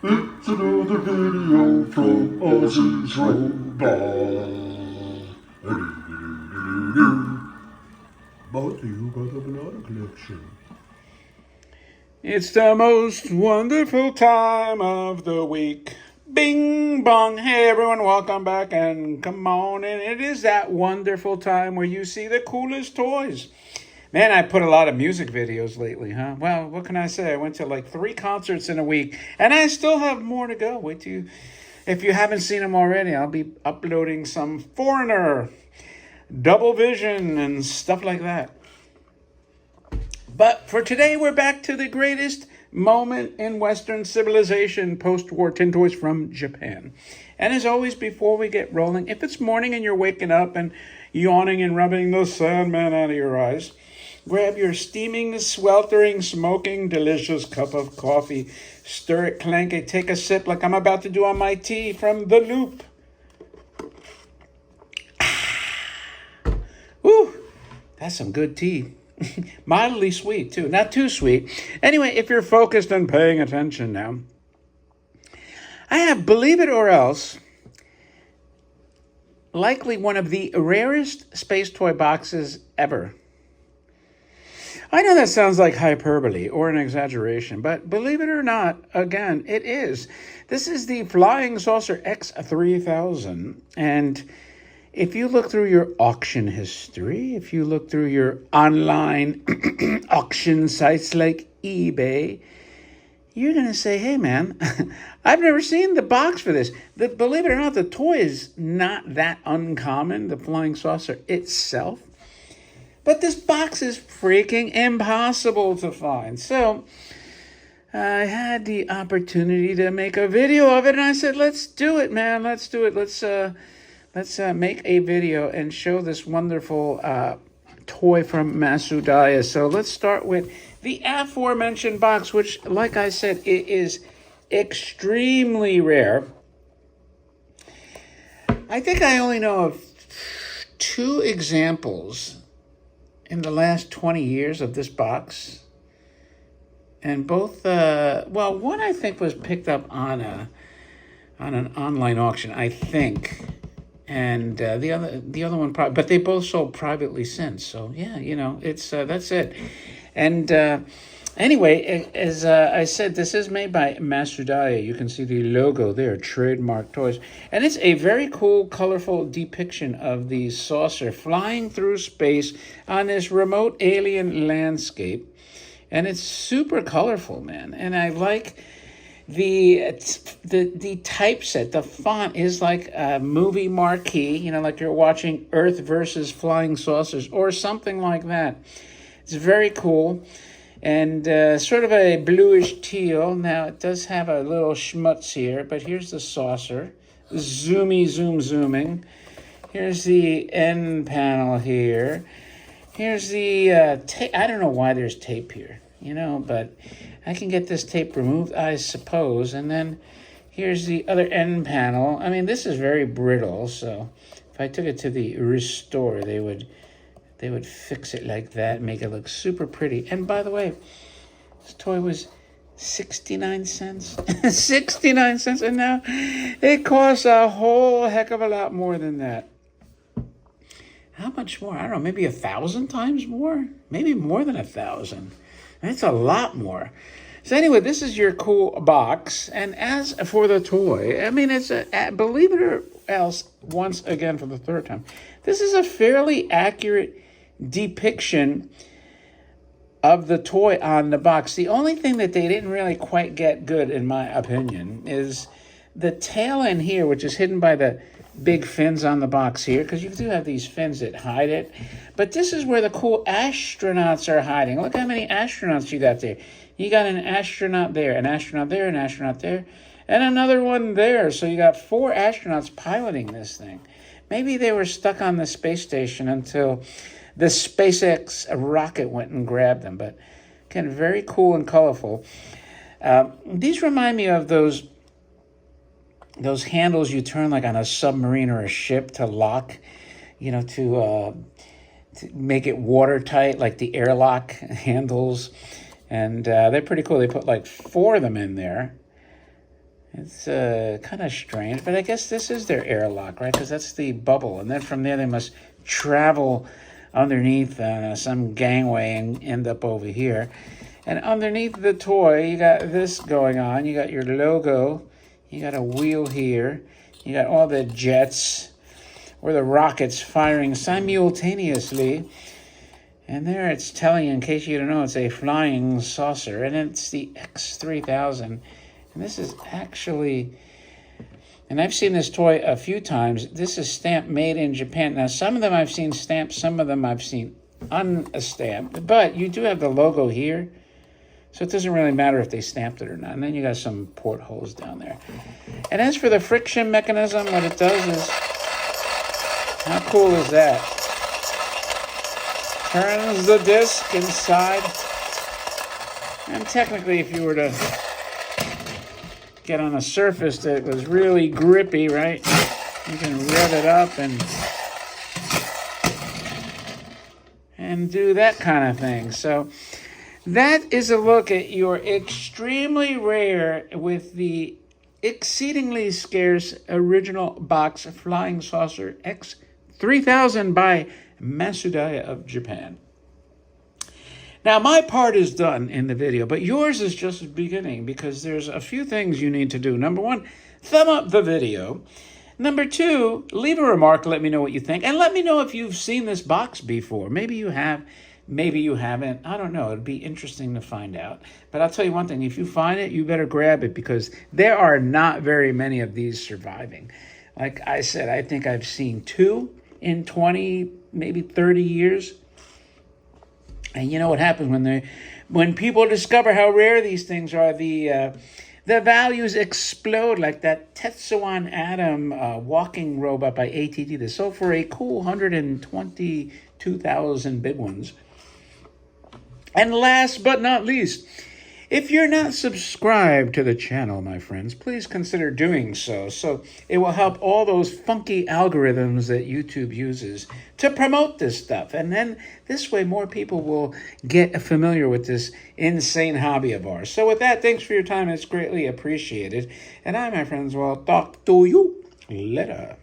It's another video from Ozzy's Robot. Brought to you by the Banana Collection. It's the most wonderful time of the week. Bing bong. Hey everyone, welcome back and come on in. It is that wonderful time where you see the coolest toys. Man, I put a lot of music videos lately, huh? Well, what can I say? I went to like 3 concerts in a week, and I still have more to go. Wait till if you haven't seen them already, I'll be uploading some Foreigner, Double Vision, and stuff like that. But for today, we're back to the greatest moment in Western civilization, post-war tin toys from Japan. And as always, before we get rolling, if it's morning and you're waking up and yawning and rubbing the Sandman out of your eyes, grab your steaming, sweltering, smoking, delicious cup of coffee, stir it, clank it, take a sip like I'm about to do on my tea from the Loop. Woo, that's some good tea. Mildly sweet, too. Not too sweet. Anyway, if you're focused and paying attention now, I have, believe it or else, likely one of the rarest space toy boxes ever. I know that sounds like hyperbole or an exaggeration, but believe it or not, again, it is. This is the Flying Saucer X-3000, and if you look through your auction history, if you look through your online auction sites like eBay, you're going to say, hey, man, I've never seen the box for this. Believe it or not, the toy is not that uncommon, the Flying Saucer itself. But this box is freaking impossible to find. So I had the opportunity to make a video of it, and I said, let's do it, man. Let's do it. Let's make a video and show this wonderful toy from Masudaya. So let's start with the aforementioned box, which, like I said, it is extremely rare. I think I only know of 2 examples in the last 20 years of this box. And both, one I think was picked up on an online auction, I think. And the other one probably, but they both sold privately since. So yeah, it's that's it. And anyway, as I said, this is made by Masudaya. You can see the logo there, trademark toys, and it's a very cool, colorful depiction of the saucer flying through space on this remote alien landscape, and it's super colorful, man. And I like the typeset, the font is like a movie marquee, like you're watching Earth versus Flying Saucers or something like that. It's very cool and sort of a bluish teal. Now it does have a little schmutz here, but here's the saucer. Zooming. Here's the end panel here. Here's the tape. I don't know why there's tape here, but I can get this tape removed, I suppose. And then here's the other end panel. I mean, this is very brittle, so if I took it to the restore, they would fix it like that, make it look super pretty. And by the way, this toy was 69 cents. 69 cents, and now it costs a whole heck of a lot more than that. How much more? I don't know, maybe 1,000 times more? Maybe more than 1,000. That's a lot more. So anyway, this is your cool box. And as for the toy, I mean, it's believe it or else, once again for the 3rd time, this is a fairly accurate depiction of the toy on the box. The only thing that they didn't really quite get good, in my opinion, is the tail end here, which is hidden by the big fins on the box here, because you do have these fins that hide it. But this is where the cool astronauts are hiding. Look how many astronauts you got there. You got an astronaut there, an astronaut there, an astronaut there, and another one there. So you got 4 astronauts piloting this thing. Maybe they were stuck on the space station until the SpaceX rocket went and grabbed them. But again, very cool and colorful. These remind me of those handles you turn like on a submarine or a ship to lock, to make it watertight, like the airlock handles. And they're pretty cool. They put like 4 of them in there. It's kind of strange, but I guess this is their airlock, right? Because that's the bubble. And then from there, they must travel underneath some gangway and end up over here. And underneath the toy, you got this going on. You got your logo. You got a wheel here. You got all the jets or the rockets firing simultaneously. And there it's telling you, in case you don't know, it's a flying saucer. And it's the X-3000. And this is actually, and I've seen this toy a few times. This is stamped made in Japan. Now, some of them I've seen stamped, some of them I've seen unstamped. But you do have the logo here. So it doesn't really matter if they stamped it or not. And then you got some portholes down there. And as for the friction mechanism, what it does is, how cool is that? Turns the disc inside. And technically, if you were to get on a surface that was really grippy, right? You can rev it up and do that kind of thing. So that is a look at your extremely rare with the exceedingly scarce original box flying saucer X-3000 by Masudaya of Japan. Now, my part is done in the video, but yours is just beginning because there's a few things you need to do. Number one, thumb up the video. Number two, leave a remark, let me know what you think, and let me know if you've seen this box before. Maybe you have, maybe you haven't. I don't know. It'd be interesting to find out. But I'll tell you one thing. If you find it, you better grab it because there are not very many of these surviving. Like I said, I think I've seen 2 in 20, maybe 30 years. And you know what happens when people discover how rare these things are, the values explode like that Tetsuan Atom walking robot by ATT. They sold for a cool 122,000 big ones. And last but not least, if you're not subscribed to the channel, my friends, please consider doing so. So it will help all those funky algorithms that YouTube uses to promote this stuff. And then this way more people will get familiar with this insane hobby of ours. So with that, thanks for your time. It's greatly appreciated. And I, my friends, will talk to you later.